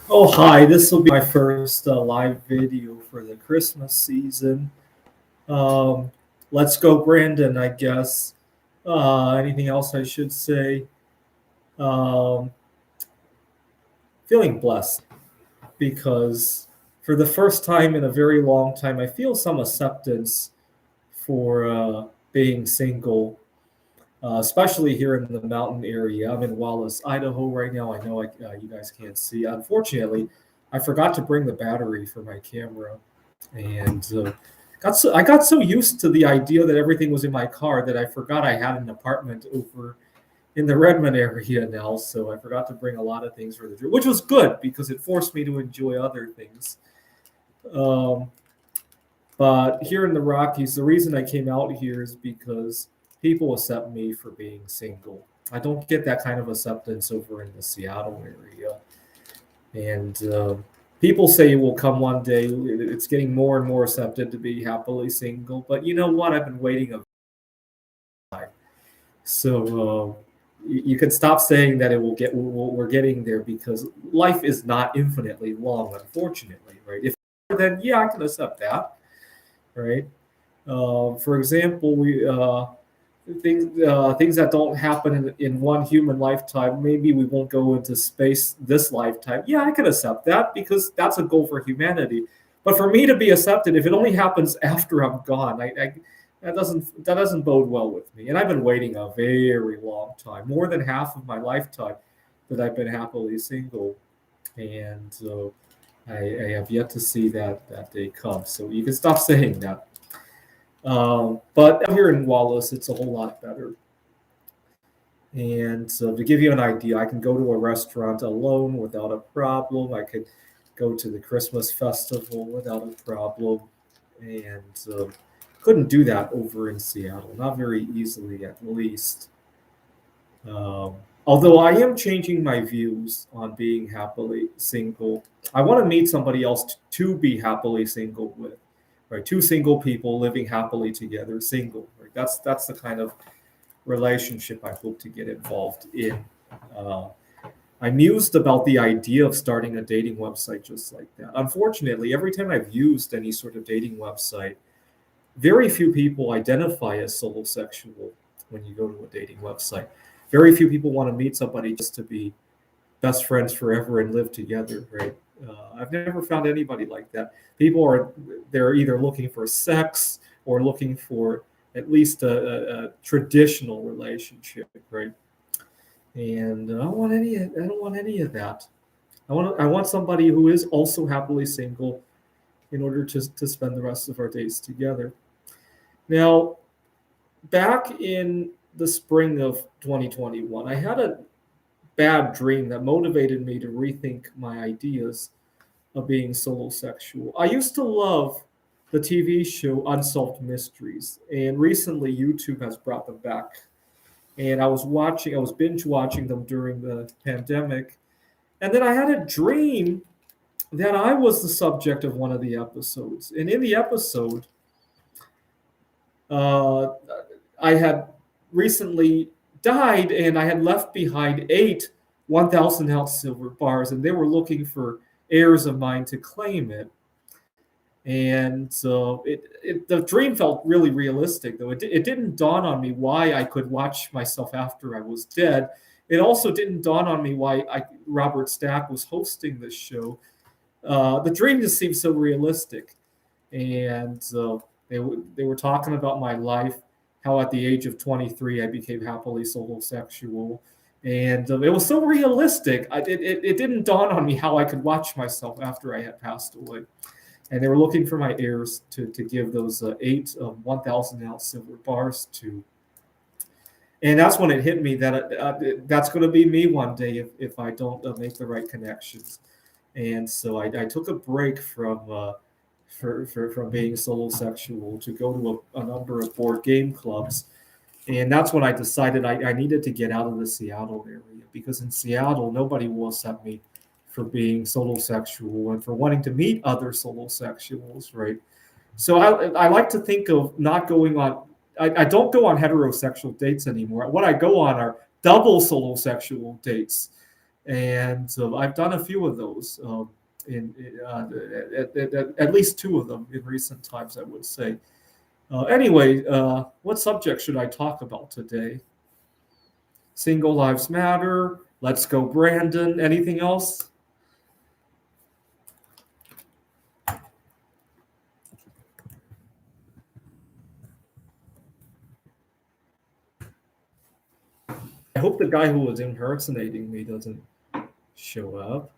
Oh, hi. This will be my first live video for the Christmas season. Um, let's go, Brandon, I guess. Anything else I should say? Um, Feeling blessed because for the first time in a very long time, I feel some acceptance for being single, especially here in the mountain area. I'm in Wallace, Idaho right now. I know you guys can't see. Unfortunately, I forgot to bring the battery for my camera. And I got so used to the idea that everything was in my car that I forgot I had an apartment over in the Redmond area now. So I forgot to bring a lot of things for the trip, which was good because it forced me to enjoy other things. Um, but here in the Rockies, the reason I came out here is because people accept me for being single. I don't get that kind of acceptance over in the Seattle area. And people say it will come one day. It's getting more and more accepted to be happily single. But you know what? I've been waiting a time. So you can stop saying that it will get. We're getting there because life is not infinitely long, unfortunately, right? If then yeah, I can accept that, right? For example, we things that don't happen in one human lifetime. Maybe we won't go into space this lifetime. Yeah, I can accept that because that's a goal for humanity. But for me to be accepted, if it only happens after I'm gone, that doesn't bode well with me. And I've been waiting a very long time, more than half of my lifetime, that I've been happily single, and I have yet to see that day come. So you can stop saying that. But out here in Wallace, it's a whole lot better. And so to give you an idea, I can go to a restaurant alone without a problem. I could go to the Christmas festival without a problem. And couldn't do that over in Seattle, not very easily at least. Um, Although I am changing my views on being happily single, I want to meet somebody else to be happily single with, right? Two single people living happily together, single. Right? That's the kind of relationship I hope to get involved in. Uh, I mused about the idea of starting a dating website just like that. Unfortunately, every time I've used any sort of dating website, very few people identify as solo sexual when you go to a dating website. Very few people want to meet somebody just to be best friends forever and live together, right? I've never found anybody like that. People are they're either looking for sex or looking for at least a traditional relationship, right? And I don't want any of that. I want somebody who is also happily single in order to spend the rest of our days together. Now, back in the spring of 2021, I had a bad dream that motivated me to rethink my ideas of being solo sexual. I used to love the TV show Unsolved Mysteries, and recently YouTube has brought them back. And I was binge watching them during the pandemic. And then I had a dream that I was the subject of one of the episodes. And in the episode, uh, I had recently died and I had left behind 8 1,000 ounce silver bars, and they were looking for heirs of mine to claim it. And so the dream felt really realistic, though. It didn't dawn on me why I could watch myself after I was dead. It also didn't dawn on me why Robert Stack was hosting this show. The dream just seemed so realistic. And they were talking about my life, how at the age of 23 I became happily solo sexual. And it was so realistic. It didn't dawn on me how I could watch myself after I had passed away. And they were looking for my heirs to give those 8 1,000 ounce silver bars to. And that's when it hit me that that's going to be me one day if I don't make the right connections. And so I took a break from being solo sexual to go to a number of board game clubs. And that's when I decided I needed to get out of the Seattle area because in Seattle, nobody will accept me for being solo sexual and for wanting to meet other solo sexuals, right? So I like to think of not going on, I don't go on heterosexual dates anymore. What I go on are double solo sexual dates. and I've done a few of those. In at least two of them in recent times, I would say. Anyway, what subject should I talk about today? Single lives matter. Let's go, Brandon. Anything else? I hope the guy who was impersonating me doesn't show up.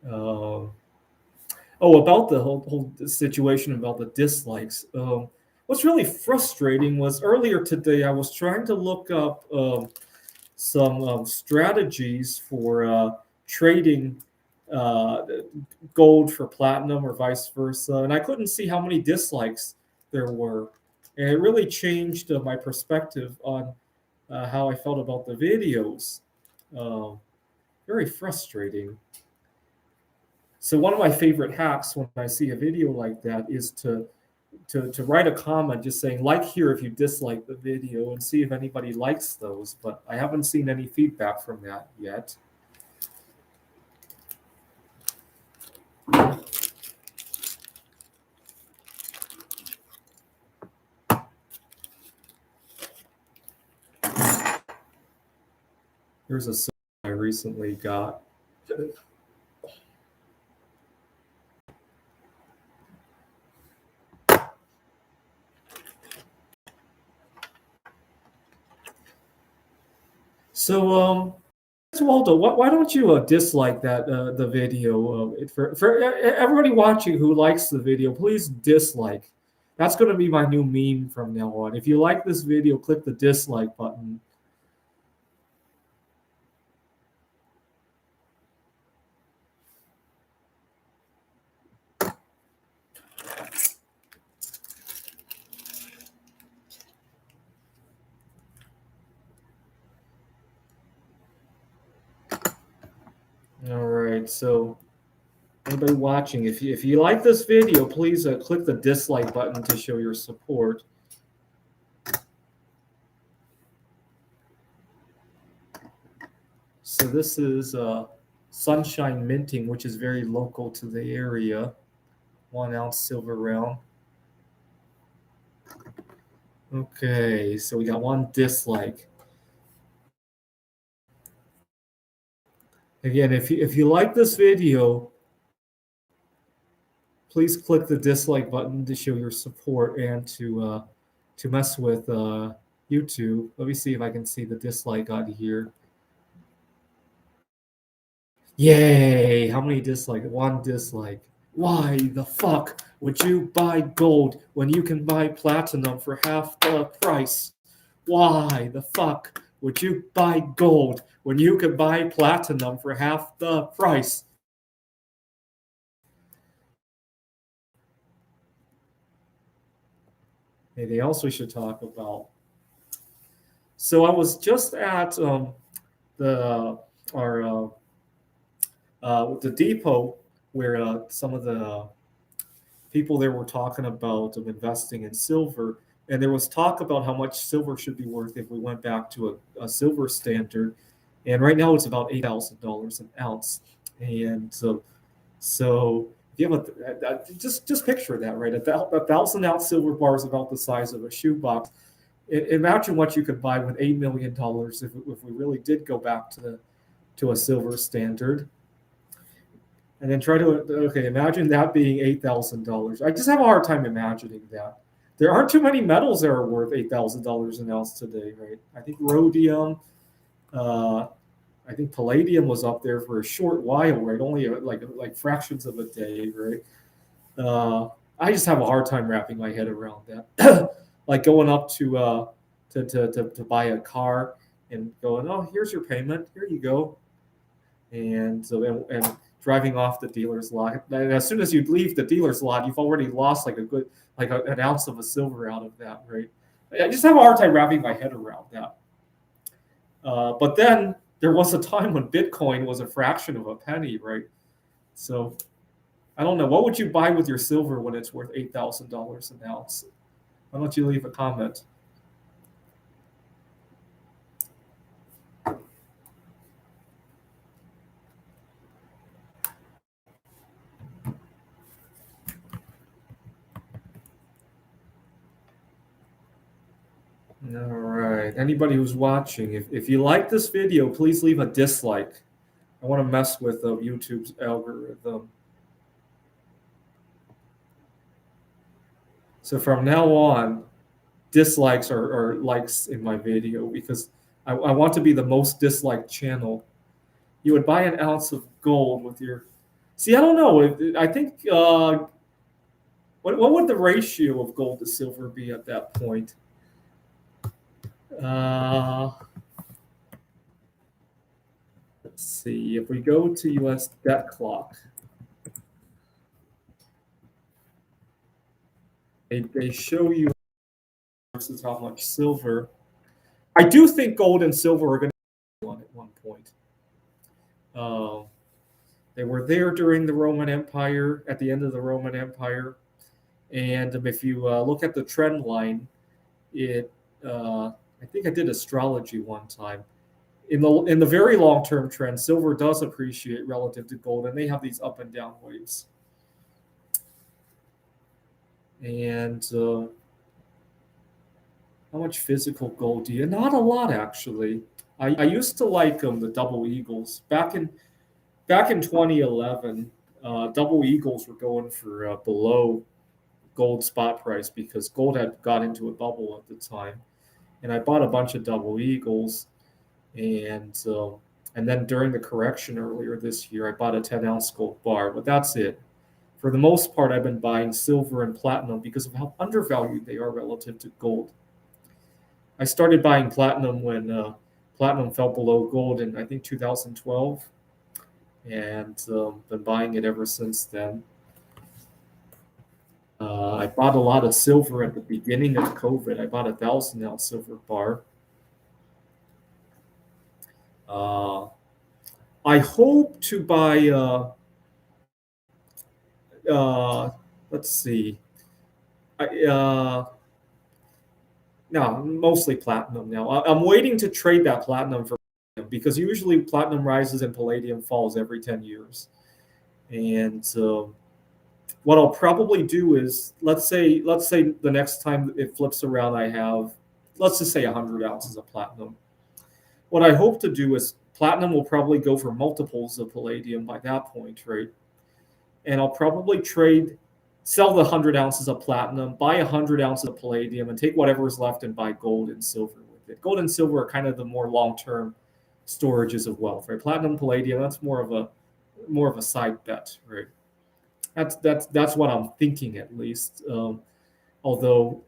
Um, oh, about the whole situation about the dislikes. What's really frustrating was earlier today I was trying to look up some strategies for trading uh, gold for platinum or vice versa, and I couldn't see how many dislikes there were, and it really changed my perspective on how I felt about the videos. Um, Very frustrating. So one of my favorite hacks when I see a video like that is to write a comment just saying like here if you dislike the video and see if anybody likes those. But I haven't seen any feedback from that yet. Here's a song I recently got. So Waldo, why don't you dislike that the video? For everybody watching who likes the video, please dislike. That's going to be my new meme from now on. If you like this video, click the dislike button. All right. So anybody watching, if you like this video, please click the dislike button to show your support. So this is sunshine minting, which is very local to the area. 1 ounce silver round. Okay, so we got one dislike. Again, if you like this video, please click the dislike button to show your support and to mess with YouTube. Let me see if I can see the dislike on here. Yay! How many dislike? One dislike. Why the fuck would you buy gold when you can buy platinum for half the price? Why the fuck would you buy gold when you can buy platinum for half the price? Anything else we should talk about? So I was just at the our the depot where some of the people there were talking about investing in silver, and there was talk about how much silver should be worth if we went back to a silver standard, and right now it's about $8,000 an ounce, and so if you have just picture that, right? A 1,000 ounce silver bar is about the size of a shoebox. Imagine what you could buy with $8 million if we really did go back to a silver standard. And then try to okay, imagine that being $8,000. I just have a hard time imagining that. There aren't too many metals that are worth $8,000 an ounce today, right? I think rhodium, uh, I think palladium was up there for a short while, right? Only like fractions of a day, right? I just have a hard time wrapping my head around that. Like going up to buy a car and going, oh, here's your payment, here you go, and and driving off the dealer's lot. And as soon as you leave the dealer's lot, you've already lost like a good an ounce of a silver out of that, right? I just have a hard time wrapping my head around that. But then there was a time when Bitcoin was a fraction of a penny, right? So I don't know. What would you buy with your silver when it's worth $8,000 an ounce? Why don't you leave a comment? Anybody who's watching, if you like this video, please leave a dislike. I want to mess with YouTube's algorithm. So from now on, dislikes are likes in my video because I want to be the most disliked channel. You would buy an ounce of gold with your. See, I don't know. I think what would the ratio of gold to silver be at that point? Let's see. If we go to U.S. debt clock, they show you versus how much silver. I do think gold and silver are going to be at one point. They were there during the Roman Empire, at the end of the Roman Empire. And if you look at the trend line, I think I did astrology one time. In the very long-term trend, silver does appreciate relative to gold, and they have these up and down waves. And how much physical gold do you? Not a lot, actually. I used to like the double eagles. Back in 2011, double eagles were going for below gold spot price because gold had got into a bubble at the time. And I bought a bunch of double eagles. And then during the correction earlier this year, I bought a 10-ounce gold bar. But that's it. For the most part, I've been buying silver and platinum because of how undervalued they are relative to gold. I started buying platinum when platinum fell below gold in, I think, 2012. And been buying it ever since then. I bought a lot of silver at the beginning of COVID. I bought a 1,000-ounce silver bar. I hope to buy. Let's see. No, mostly platinum now. I'm waiting to trade that platinum for because usually platinum rises and palladium falls every 10 years. And what I'll probably do is, let's say the next time it flips around, I have, let's just say 100 ounces of platinum. What I hope to do is platinum will probably go for multiples of palladium by that point, right? And I'll probably sell the 100 ounces of platinum, buy 100 ounces of palladium, and take whatever's left and buy gold and silver with it. Gold and silver are kind of the more long-term storages of wealth, right? Platinum, palladium, that's more of a side bet, right? That's what I'm thinking, at least. Although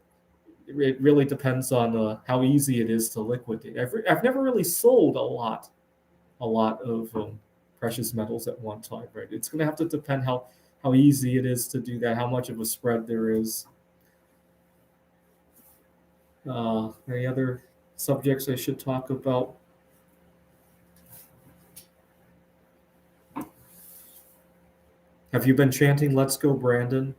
it really depends on how easy it is to liquidate. I've never really sold a lot of precious metals at one time, right? It's going to have to depend how easy it is to do that, how much of a spread there is. Any other subjects I should talk about? Have you been chanting "Let's go, Brandon"?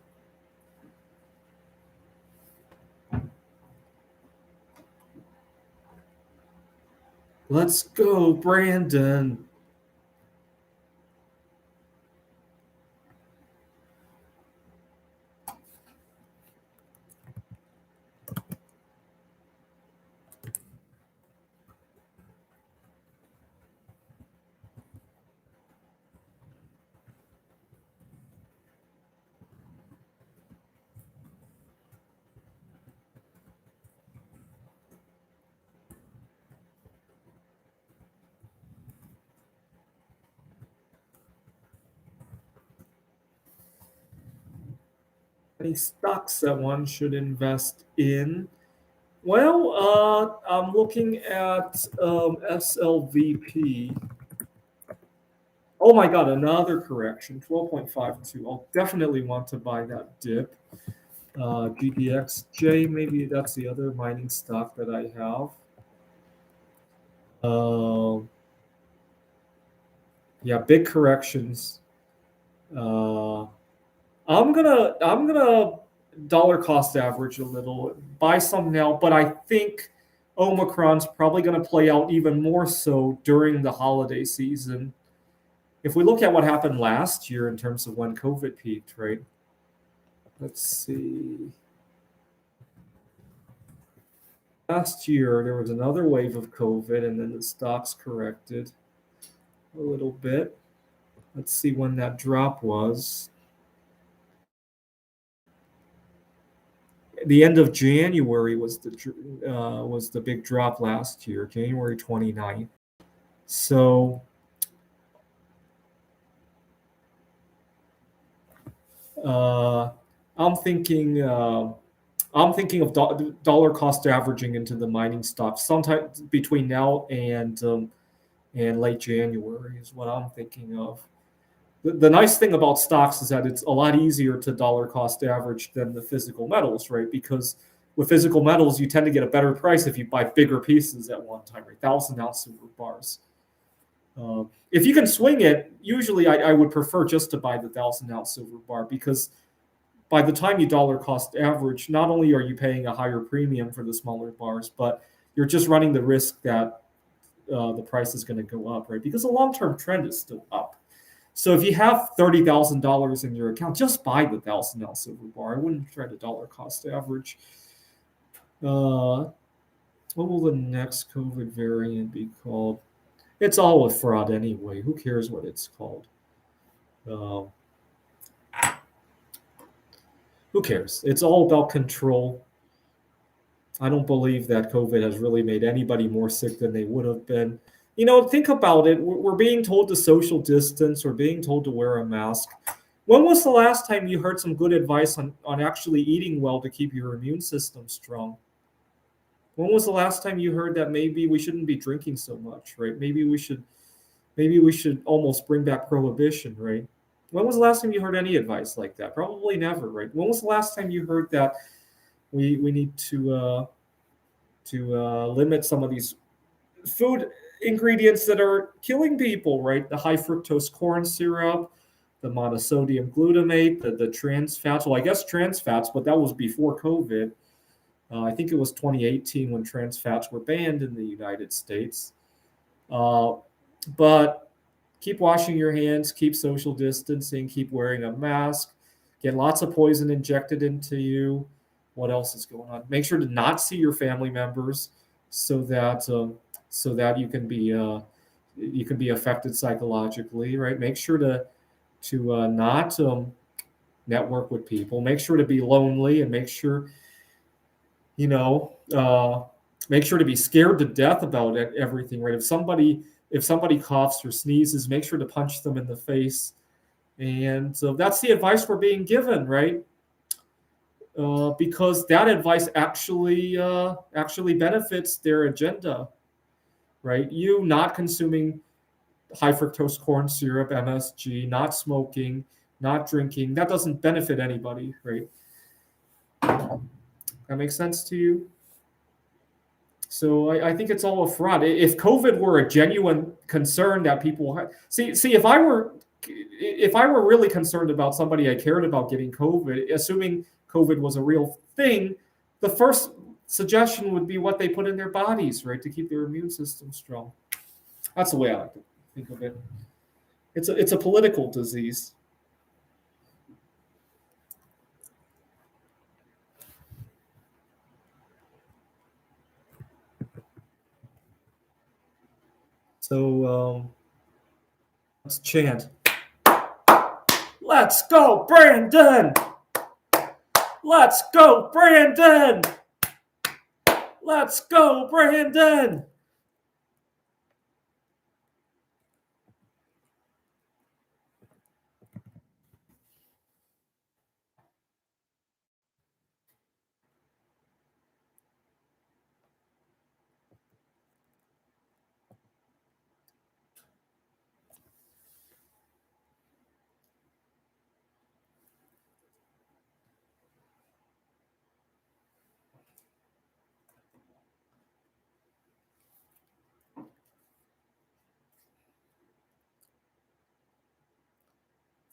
Let's go, Brandon. Any stocks that one should invest in? Well, I'm looking at SLVP. Oh my God, another correction, 12.52. I'll definitely want to buy that dip. GDXJ, maybe that's the other mining stock that I have. Yeah, big corrections. I'm gonna dollar cost average a little, buy some now, but I think Omicron's probably going to play out even more so during the holiday season. If we look at what happened last year in terms of when COVID peaked, right? Let's see. last year there was another wave of COVID, and then the stocks corrected a little bit. Let's see when that drop was. The end of January was the big drop last year, January 29th. So uh, I'm thinking I'm thinking of dollar cost averaging into the mining stocks sometime between now and late January is what I'm thinking of. The nice thing about stocks is that it's a lot easier to dollar cost average than the physical metals, right? Because with physical metals, you tend to get a better price if you buy bigger pieces at one time, right? 1,000 ounce silver bars. If you can swing it, usually I would prefer just to buy the 1,000 ounce silver bar because by the time you dollar cost average, not only are you paying a higher premium for the smaller bars, but you're just running the risk that the price is going to go up, right? Because the long term trend is still up. So if you have $30,000 in your account, just buy the 1,000 ounce silver bar. I wouldn't try to dollar cost average. What will the next COVID variant be called? It's all a fraud anyway. Who cares what it's called? Uh, who cares? It's all about control. I don't believe that COVID has really made anybody more sick than they would have been. Think about it. We're being told to social distance. We're being told to wear a mask. When was the last time you heard some good advice on actually eating well to keep your immune system strong? When was the last time you heard that maybe we shouldn't be drinking so much, right? Maybe we should almost bring back prohibition, right? When was the last time you heard any advice like that? Probably never, right? When was the last time you heard that we need to limit some of these food ingredients that are killing people, right? The high fructose corn syrup, the monosodium glutamate, the trans fats. Well, I guess trans fats, but that was before COVID. I think it was 2018 when trans fats were banned in the United States. Uh, but keep washing your hands, keep social distancing, keep wearing a mask, get lots of poison injected into you. What else is going on? Make sure to not see your family members so that you can be affected psychologically, right? Make sure to not network with people. Make sure to be lonely, and you know uh, make sure to be scared to death about everything, right? If somebody coughs or sneezes, make sure to punch them in the face. And so that's the advice we're being given, right? Because that advice actually benefits their agenda, right? You not consuming high fructose corn syrup, MSG, not smoking, not drinking, that doesn't benefit anybody, right? That makes sense to you? So I think it's all a fraud. If COVID were a genuine concern that people had, see, if I were really concerned about somebody I cared about getting COVID, assuming COVID was a real thing, the first suggestion would be what they put in their bodies, right, to keep their immune system strong. That's the way I like to think of it. It's a political disease. So let's chant. Let's go, Brandon! Let's go, Brandon! Let's go, Brandon!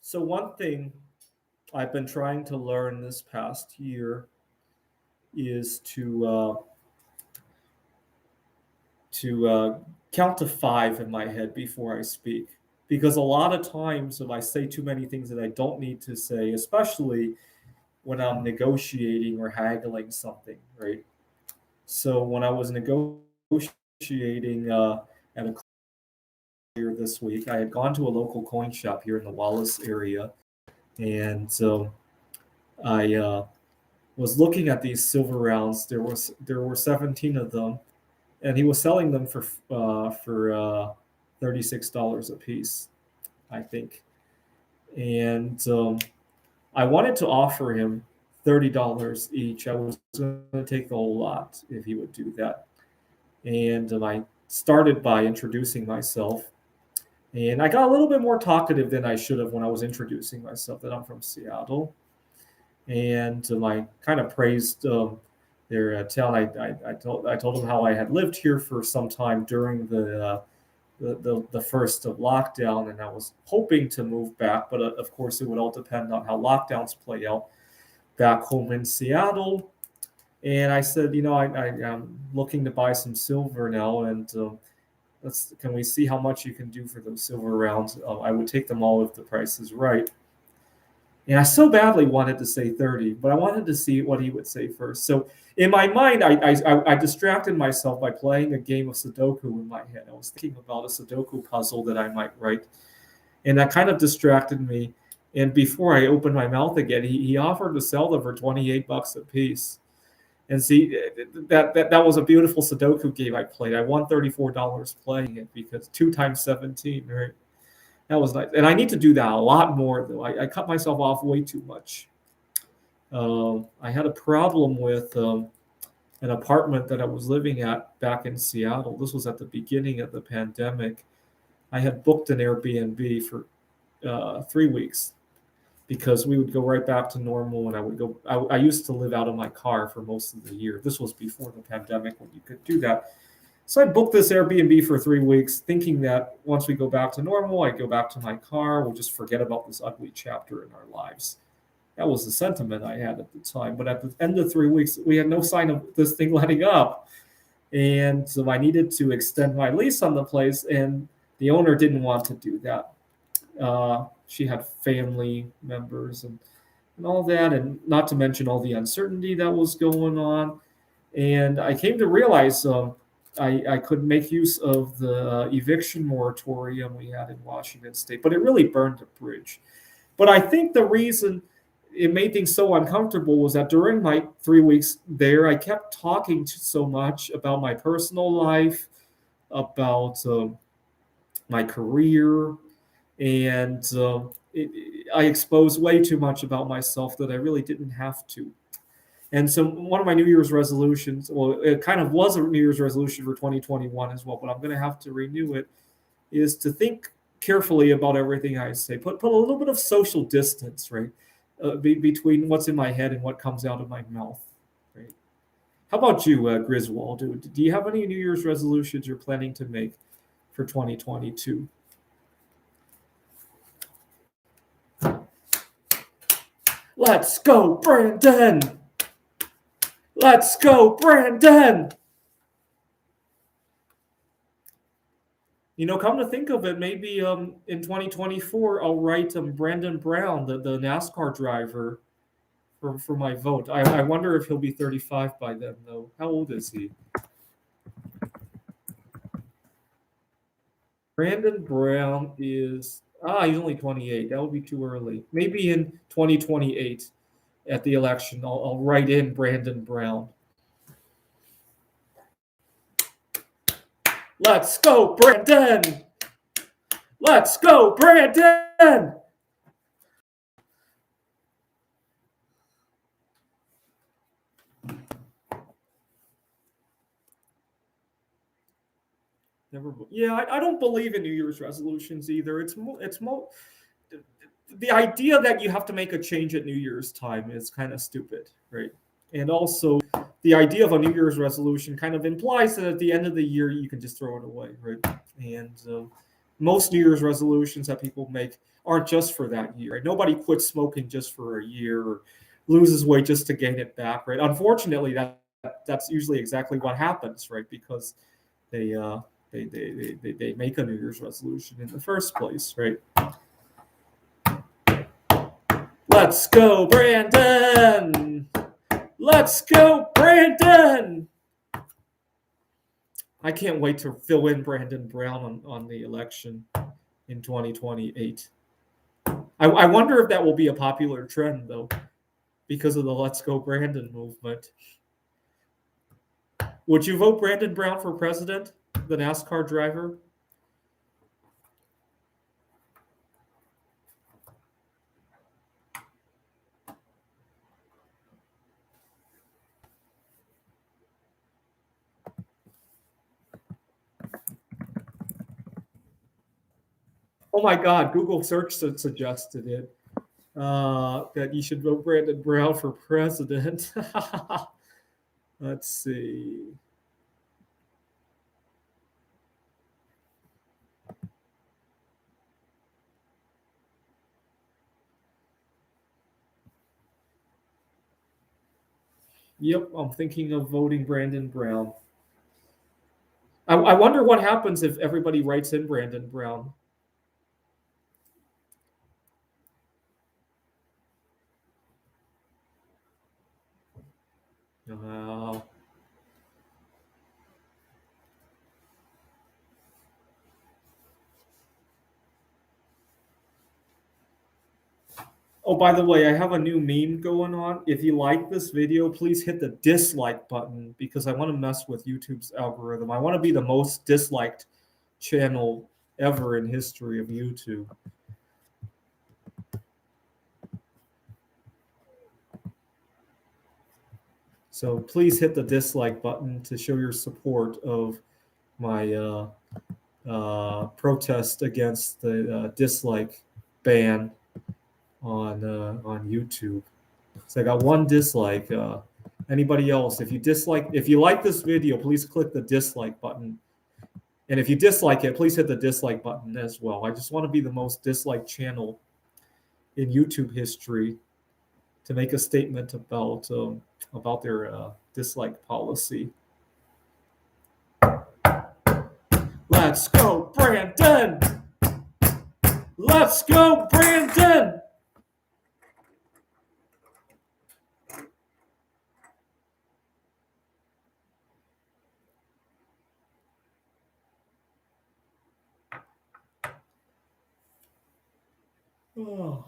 So, one thing I've been trying to learn this past year is to count to five in my head before I speak. Because a lot of times, if I say too many things that I don't need to say, especially when I'm negotiating or haggling something, right? So when I was negotiating at a earlier this week, I had gone to a local coin shop here in the Wallace area, and I was looking at these silver rounds. There were 17 of them, and he was selling them for $36 a piece, I think. And I wanted to offer him $30 each. I was going to take the whole lot if he would do that. And I started by introducing myself. And I got a little bit more talkative than I should have when I was introducing myself, that I'm from Seattle. And I kind of praised their town. I told them how I had lived here for some time during the first of lockdown, and I was hoping to move back, but of course it would all depend on how lockdowns play out back home in Seattle. And I said, I am looking to buy some silver now, and can we see how much you can do for those silver rounds? I would take them all if the price is right. And I so badly wanted to say 30, but I wanted to see what he would say first. So in my mind, I distracted myself by playing a game of Sudoku in my head. I was thinking about a Sudoku puzzle that I might write, and that kind of distracted me. And before I opened my mouth again, he offered to sell them for $28 a piece. And see, that was a beautiful Sudoku game I played. I won $34 playing it because 2 times 17, right? That was nice. And I need to do that a lot more, though. I cut myself off way too much. I had a problem with an apartment that I was living at back in Seattle. This was at the beginning of the pandemic. I had booked an Airbnb for 3 weeks because we would go right back to normal, and I would go. I used to live out of my car for most of the year. This was before the pandemic when you could do that. So I booked this Airbnb for 3 weeks, thinking that once we go back to normal, I'd go back to my car. We'll just forget about this ugly chapter in our lives. That was the sentiment I had at the time. But at the end of 3 weeks, we had no sign of this thing letting up. And so I needed to extend my lease on the place, and the owner didn't want to do that. She had family members and all that, and not to mention all the uncertainty that was going on. And I came to realize I could make use of the eviction moratorium we had in Washington State, but it really burned a bridge. But I think the reason it made things so uncomfortable was that during my 3 weeks there, I kept talking so much about my personal life, about my career, and I exposed way too much about myself that I really didn't have to. And so one of my New Year's resolutions, well, it kind of was a New Year's resolution for 2021 as well, but I'm going to have to renew it, is to think carefully about everything I say. Put a little bit of social distance, right, between what's in my head and what comes out of my mouth, right? How about you, Griswold? Do you have any New Year's resolutions you're planning to make for 2022? Let's go, Brandon! Let's go, Brandon! Come to think of it, maybe in 2024, I'll write Brandon Brown, the NASCAR driver, for my vote. I wonder if he'll be 35 by then, though. How old is he? Brandon Brown is, he's only 28. That would be too early. Maybe in 2028 at the election, I'll write in Brandon Brown. Let's go, Brandon! Let's go, Brandon! I don't believe in New Year's resolutions either. It's the idea that you have to make a change at New Year's time is kind of stupid, right? And also, the idea of a New Year's resolution kind of implies that at the end of the year you can just throw it away, right? And most New Year's resolutions that people make aren't just for that year, right? Nobody quits smoking just for a year or loses weight just to gain it back, right? Unfortunately, that's usually exactly what happens, right? Because they make a New Year's resolution in the first place, right? Let's go, Brandon! Let's go, Brandon! I can't wait to fill in Brandon Brown on the election in 2028. I wonder if that will be a popular trend, though, because of the Let's Go Brandon movement. Would you vote Brandon Brown for president, the NASCAR driver? Oh my God, Google search suggested it. That you should vote Brandon Brown for president. Let's see. Yep, I'm thinking of voting Brandon Brown. I wonder what happens if everybody writes in Brandon Brown. Uh, oh, by the way, I have a new meme going on. If you like this video, please hit the dislike button because I want to mess with YouTube's algorithm. I want to be the most disliked channel ever in history of YouTube. So please hit the dislike button to show your support of my protest against the dislike ban on YouTube. So I got one dislike. Anybody else? If you like this video, please click the dislike button. And if you dislike it, please hit the dislike button as well. I just want to be the most disliked channel in YouTube history to make a statement about their dislike policy. Let's go, Brandon! Let's go, Brandon! Oh.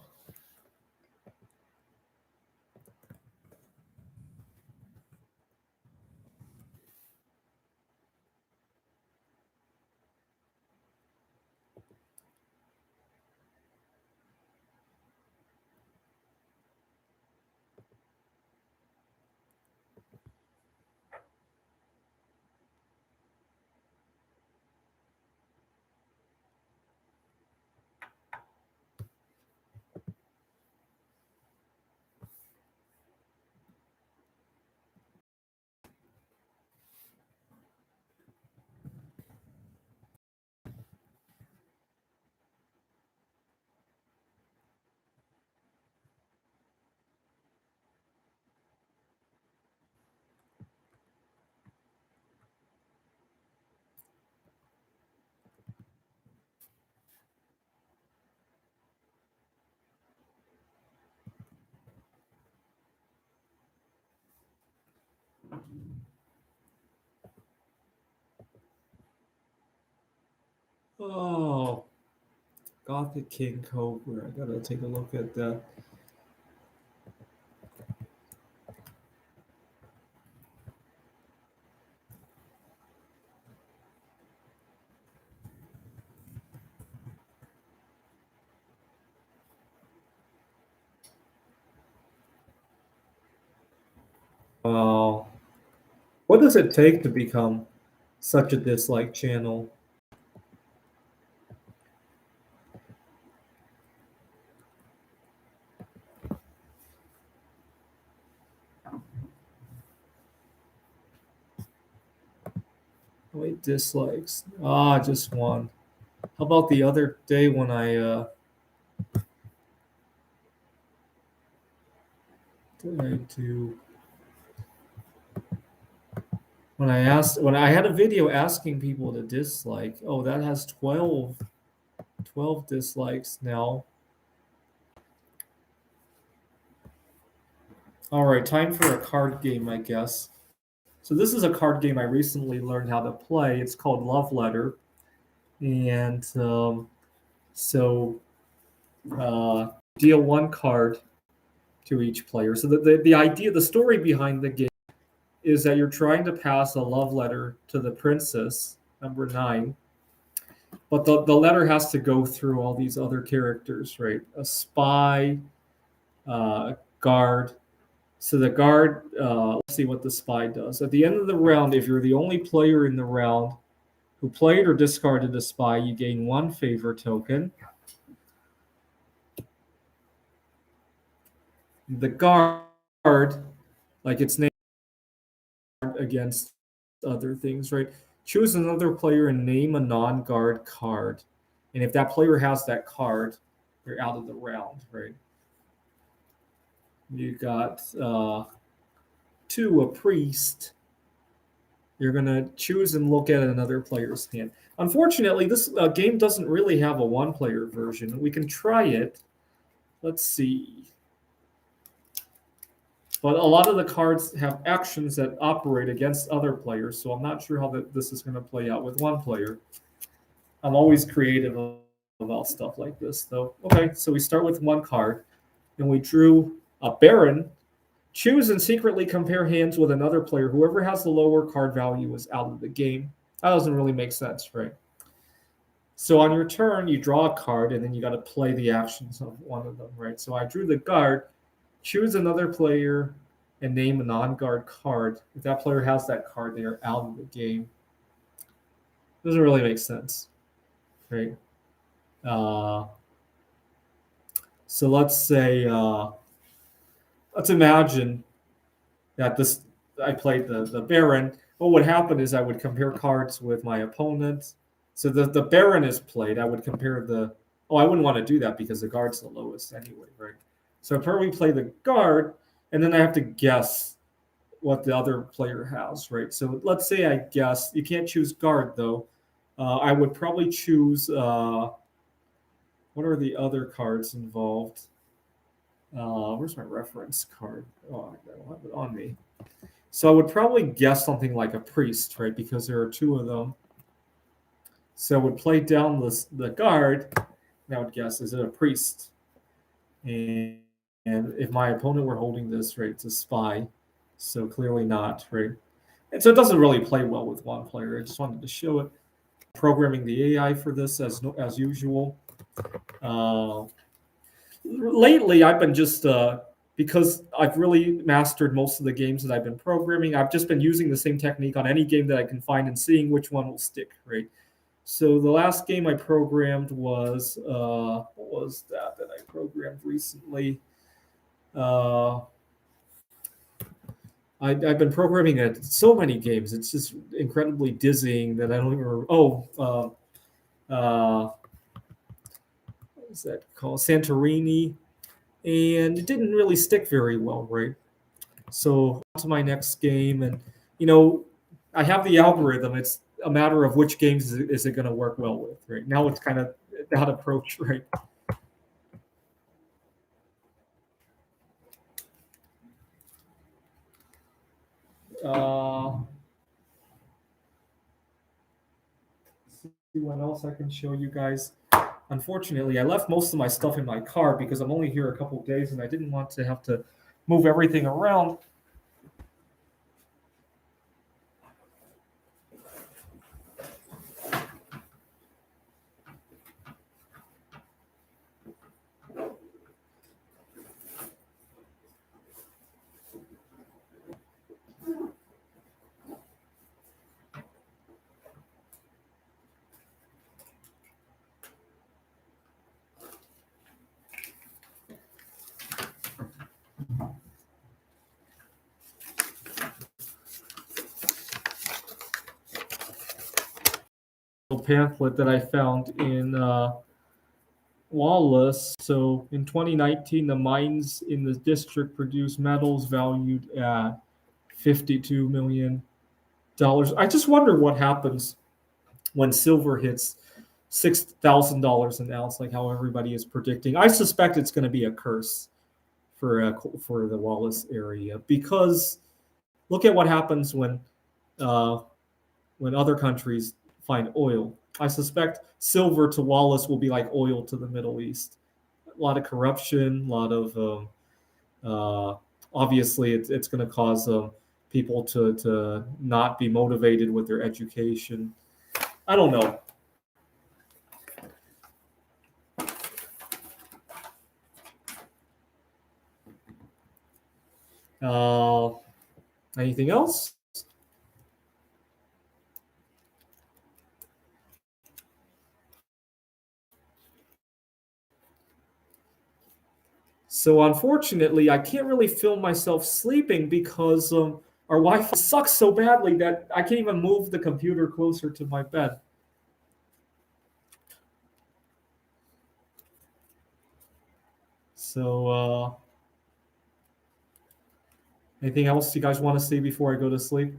Oh, Gothic King Cobra. I gotta take a look at that. Oh, what does it take to become such a dislike channel? Wait, dislikes. Just one. How about the other day when when I had a video asking people to dislike. Oh, that has 12 dislikes now. All right, time for a card game, I guess. So this is a card game I recently learned how to play. It's called Love Letter, and so deal one card to each player. So the idea, the story behind the game is that you're trying to pass a love letter to the princess, number 9, but the letter has to go through all these other characters, right? A spy, a guard. So the guard, let's see what the spy does. At the end of the round, if you're the only player in the round who played or discarded a spy, you gain 1 favor token. The guard, like its name, against other things, right? Choose another player and name a non-guard card. And if that player has that card, they're out of the round, right? You got 2, a priest. You're going to choose and look at another player's hand. Unfortunately, this game doesn't really have a 1-player version. We can try it. Let's see. But a lot of the cards have actions that operate against other players, so I'm not sure how this is going to play out with 1 player. I'm always creative about stuff like this, though. Okay, so we start with 1 card, and we drew a Baron. Choose and secretly compare hands with another player. Whoever has the lower card value is out of the game. That doesn't really make sense, right? So on your turn, you draw a card, and then you got to play the actions of one of them, right? So I drew the guard. Choose another player and name a non-guard card. If that player has that card, they are out of the game. Doesn't really make sense, right? So let's say, let's imagine that I played the Baron. What would happen is I would compare cards with my opponent. So the Baron is played. I would compare I wouldn't want to do that because the guard's the lowest anyway, right? So I'd probably play the guard, and then I have to guess what the other player has, right? So let's say I guess. You can't choose guard, though. I would probably choose, what are the other cards involved? Where's my reference card? Oh, I don't have it on me. So I would probably guess something like a priest, right? Because there are 2 of them. So I would play down the guard, and I would guess, is it a priest? And if my opponent were holding this, right, it's a spy. So clearly not, right? And so it doesn't really play well with 1 player. I just wanted to show it. Programming the AI for this as usual. Lately, I've been just because I've really mastered most of the games that I've been programming. I've just been using the same technique on any game that I can find and seeing which one will stick, right? So the last game I programmed was what was that I programmed recently? I've been programming at so many games. It's just incredibly dizzying that I don't even remember. What is that called? Santorini. And it didn't really stick very well, right? So on to my next game. And, I have the algorithm. It's a matter of which games is it going to work well with, right? Now it's kind of that approach, right? See what else I can show you guys. Unfortunately, I left most of my stuff in my car because I'm only here a couple of days and I didn't want to have to move everything around. Pamphlet that I found in Wallace. So in 2019, the mines in the district produced metals valued at $52 million. I just wonder what happens when silver hits $6,000 an ounce, like how everybody is predicting. I suspect it's going to be a curse for the Wallace area, because look at what happens when uh, when other countries find oil. I suspect silver to Wallace will be like oil to the Middle East. A lot of corruption, a lot of obviously it's going to cause people to not be motivated with their education. I don't know. Uh, Anything else? So unfortunately, I can't really film myself sleeping because our Wi-Fi sucks so badly that I can't even move the computer closer to my bed. So anything else you guys want to say before I go to sleep?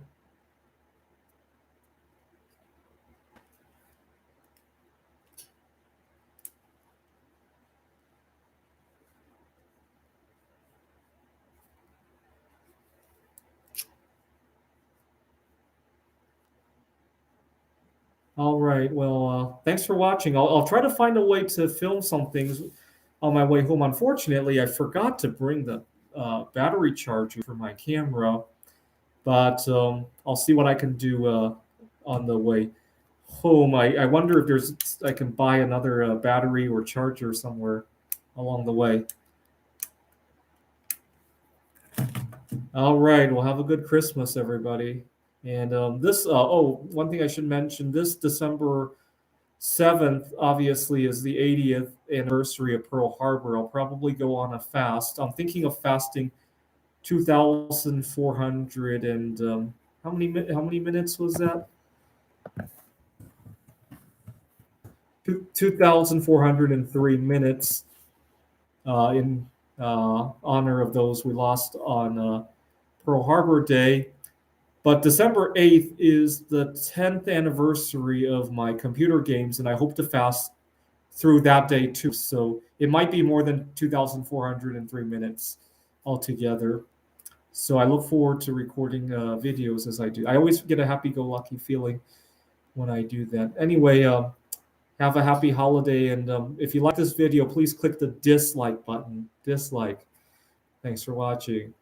All right. Well, thanks for watching. I'll try to find a way to film some things on my way home. Unfortunately, I forgot to bring the battery charger for my camera, but I'll see what I can do on the way home. I wonder if I can buy another battery or charger somewhere along the way. All right. Well, have a good Christmas, everybody. And one thing I should mention: this December 7th, obviously, is the 80th anniversary of Pearl Harbor. I'll probably go on a fast. I'm thinking of fasting 2,400 and how many minutes was that? 2,403 minutes in honor of those we lost on Pearl Harbor Day. But December 8th is the 10th anniversary of my computer games, and I hope to fast through that day too. So it might be more than 2,403 minutes altogether. So I look forward to recording videos as I do. I always get a happy-go-lucky feeling when I do that. Anyway, have a happy holiday, and if you like this video, please click the dislike button. Dislike. Thanks for watching.